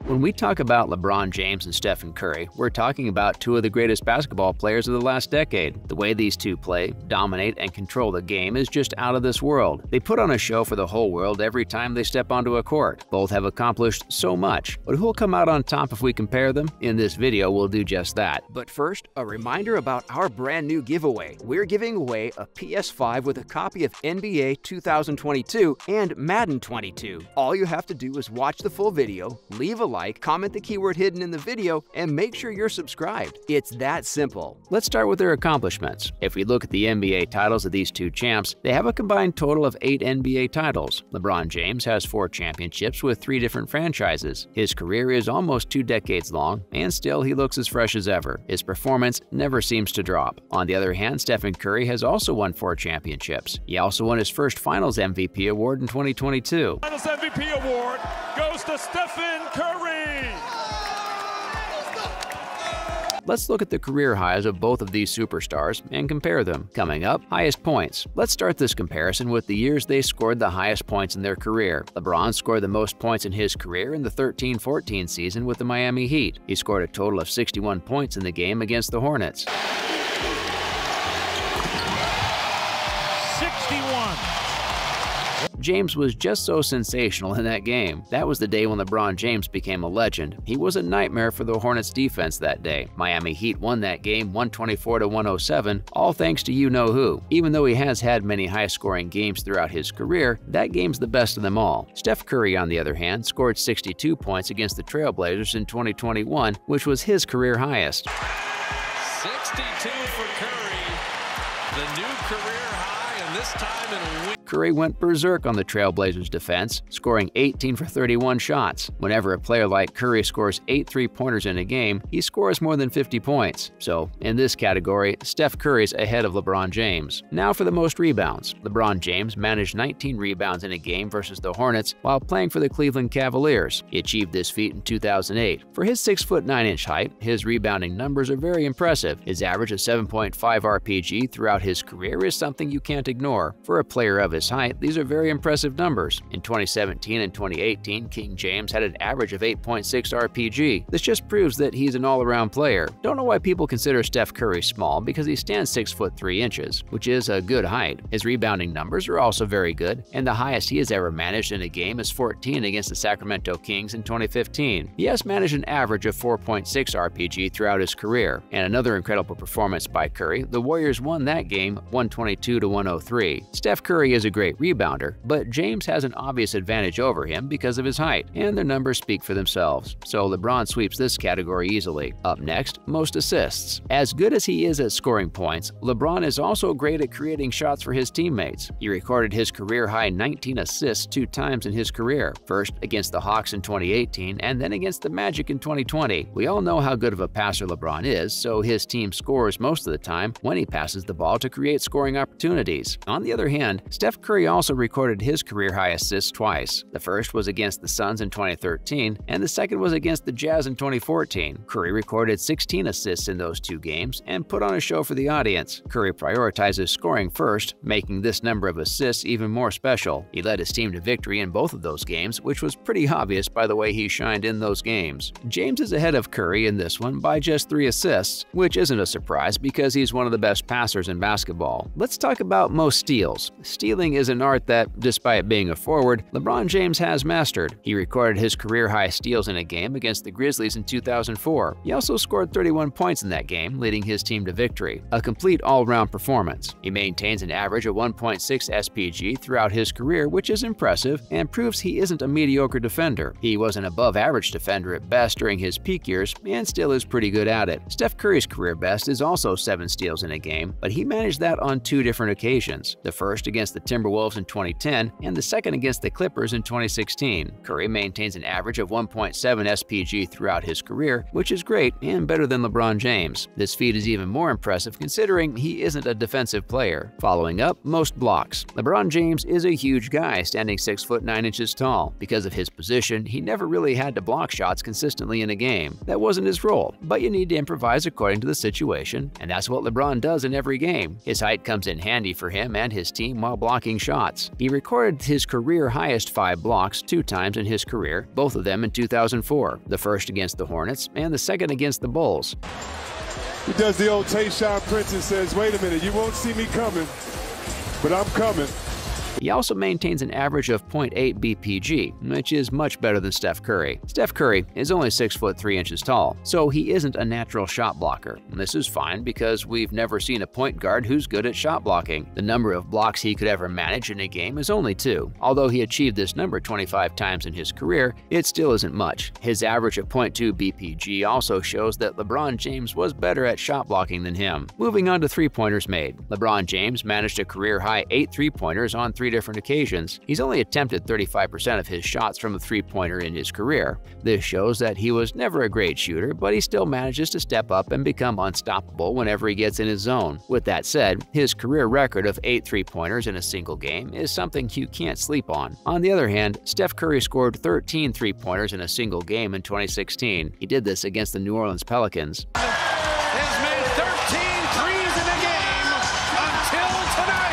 When we talk about LeBron James and Steph Curry, we're talking about two of the greatest basketball players of the last decade. The way these two play, dominate, and control the game is just out of this world. They put on a show for the whole world every time they step onto a court. Both have accomplished so much, but who'll come out on top if we compare them? In this video, we'll do just that. But first, a reminder about our brand new giveaway. We're giving away a PS5 with a copy of NBA 2022 and Madden 22. All you have to do is watch the full video, leave a like, comment the keyword hidden in the video, and make sure you're subscribed. It's that simple. Let's start with their accomplishments. If we look at the NBA titles of these two champs, they have a combined total of 8 NBA titles. LeBron James has 4 championships with 3 different franchises. His career is almost 2 decades long, and still he looks as fresh as ever. His performance never seems to drop. On the other hand, Stephen Curry has also won 4 championships. He also won his first Finals MVP award in 2022. Finals MVP award goes to Stephen Curry. Let's look at the career highs of both of these superstars and compare them. Coming up, highest points. Let's start this comparison with the years they scored the highest points in their career. LeBron scored the most points in his career in the 13-14 season with the Miami Heat. He scored a total of 61 points in the game against the Hornets. 61. James was just so sensational in that game. That was the day when LeBron James became a legend. He was a nightmare for the Hornets defense that day. Miami Heat won that game 124-107, all thanks to you-know-who. Even though he has had many high-scoring games throughout his career, that game's the best of them all. Steph Curry, on the other hand, scored 62 points against the Trailblazers in 2021, which was his career highest. 62 for Curry, the new career high, and this time in a week. Curry went berserk on the Trailblazers' defense, scoring 18 for 31 shots. Whenever a player like Curry scores 8 3-pointers in a game, he scores more than 50 points. So, in this category, Steph Curry's ahead of LeBron James. Now for the most rebounds. LeBron James managed 19 rebounds in a game versus the Hornets while playing for the Cleveland Cavaliers. He achieved this feat in 2008. For his 6'9" height, his rebounding numbers are very impressive. His average of 7.5 RPG throughout his career is something you can't ignore. For a player of his height, these are very impressive numbers. In 2017 and 2018, King James had an average of 8.6 RPG. This just proves that he's an all-around player. Don't know why people consider Steph Curry small, because he stands 6'3", which is a good height. His rebounding numbers are also very good, and the highest he has ever managed in a game is 14 against the Sacramento Kings in 2015. He has managed an average of 4.6 RPG throughout his career. And another incredible performance by Curry, the Warriors won that game 122-103. Steph Curry is a great rebounder, but James has an obvious advantage over him because of his height, and their numbers speak for themselves. So LeBron sweeps this category easily. Up next, most assists. As good as he is at scoring points, LeBron is also great at creating shots for his teammates. He recorded his career-high 19 assists 2 times in his career, first against the Hawks in 2018 and then against the Magic in 2020. We all know how good of a passer LeBron is, so his team scores most of the time when he passes the ball to create scoring opportunities. On the other hand, Steph Curry also recorded his career-high assists twice. The first was against the Suns in 2013, and the second was against the Jazz in 2014. Curry recorded 16 assists in those 2 games and put on a show for the audience. Curry prioritizes scoring first, making this number of assists even more special. He led his team to victory in both of those games, which was pretty obvious by the way he shined in those games. James is ahead of Curry in this one by just 3 assists, which isn't a surprise because he's one of the best passers in basketball. Let's talk about most steals. Stealing is an art that, despite being a forward, LeBron James has mastered. He recorded his career-high steals in a game against the Grizzlies in 2004. He also scored 31 points in that game, leading his team to victory. A complete all-round performance. He maintains an average of 1.6 SPG throughout his career, which is impressive and proves he isn't a mediocre defender. He was an above-average defender at best during his peak years and still is pretty good at it. Steph Curry's career best is also 7 steals in a game, but he managed that on 2 different occasions. The first against the Timberwolves in 2010 and the second against the Clippers in 2016. Curry maintains an average of 1.7 SPG throughout his career, which is great and better than LeBron James. This feat is even more impressive considering he isn't a defensive player. Following up, most blocks. LeBron James is a huge guy, standing 6'9" tall. Because of his position, he never really had to block shots consistently in a game. That wasn't his role, but you need to improvise according to the situation, and that's what LeBron does in every game. His height comes in handy for him and his team while blocking blocking shots. He recorded his career highest 5 blocks 2 times in his career, both of them in 2004, the first against the Hornets and the second against the Bulls. He does the old Tayshaun Prince and says, wait a minute, you won't see me coming, but I'm coming. He also maintains an average of 0.8 BPG, which is much better than Steph Curry. Steph Curry is only 6 foot 3 inches tall, so he isn't a natural shot blocker. This is fine because we've never seen a point guard who's good at shot blocking. The number of blocks he could ever manage in a game is only 2. Although he achieved this number 25 times in his career, it still isn't much. His average of 0.2 BPG also shows that LeBron James was better at shot blocking than him. Moving on to three-pointers made. LeBron James managed a career-high 8 three-pointers on 3 different occasions. He's only attempted 35% of his shots from a three-pointer in his career. This shows that he was never a great shooter, but he still manages to step up and become unstoppable whenever he gets in his zone. With that said, his career record of 8 three-pointers in a single game is something you can't sleep on. On the other hand, Steph Curry scored 13 three-pointers in a single game in 2016. He did this against the New Orleans Pelicans. Has made 13 threes in the game until tonight.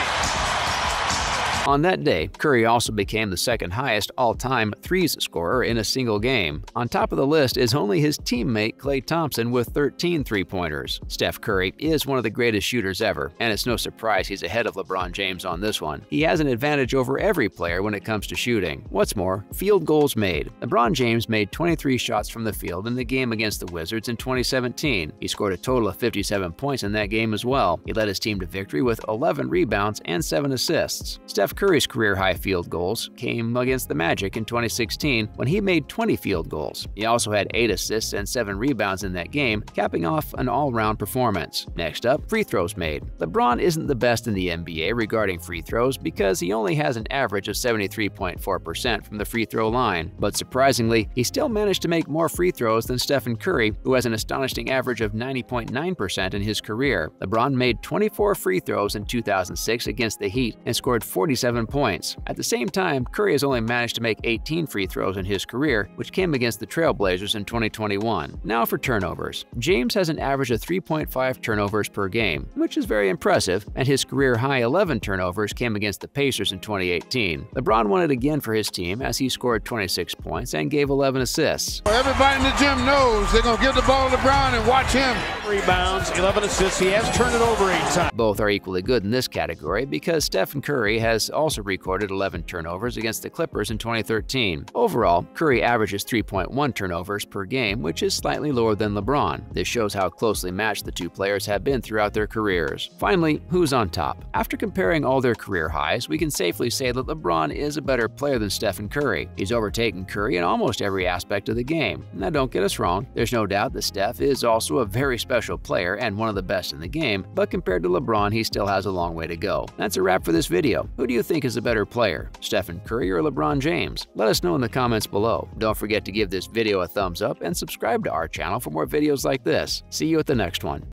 On that day, Curry also became the second highest all-time threes scorer in a single game. On top of the list is only his teammate Klay Thompson with 13 three-pointers. Steph Curry is one of the greatest shooters ever, and it's no surprise he's ahead of LeBron James on this one. He has an advantage over every player when it comes to shooting. What's more, field goals made. LeBron James made 23 shots from the field in the game against the Wizards in 2017. He scored a total of 57 points in that game as well. He led his team to victory with 11 rebounds and 7 assists. Steph Curry's career-high field goals came against the Magic in 2016 when he made 20 field goals. He also had 8 assists and 7 rebounds in that game, capping off an all-round performance. Next up, free throws made. LeBron isn't the best in the NBA regarding free throws because he only has an average of 73.4% from the free throw line. But surprisingly, he still managed to make more free throws than Stephen Curry, who has an astonishing average of 90.9% in his career. LeBron made 24 free throws in 2006 against the Heat and scored 47 points. At the same time, Curry has only managed to make 18 free throws in his career, which came against the Trailblazers in 2021. Now for turnovers. James has an average of 3.5 turnovers per game, which is very impressive, and his career-high 11 turnovers came against the Pacers in 2018. LeBron won it again for his team as he scored 26 points and gave 11 assists. Everybody in the gym knows they're going to give the ball to LeBron and watch him. Rebounds, 11 assists. He has turned it over 8 times. Both are equally good in this category because Stephen Curry has also recorded 11 turnovers against the Clippers in 2013. Overall, Curry averages 3.1 turnovers per game, which is slightly lower than LeBron. This shows how closely matched the two players have been throughout their careers. Finally, who's on top? After comparing all their career highs, we can safely say that LeBron is a better player than Stephen Curry. He's overtaken Curry in almost every aspect of the game. Now don't get us wrong, there's no doubt that Steph is also a very special player and one of the best in the game, but compared to LeBron, he still has a long way to go. That's a wrap for this video. Who do you think is a better player, Stephen Curry or LeBron James? Let us know in the comments below. Don't forget to give this video a thumbs up and subscribe to our channel for more videos like this. See you at the next one.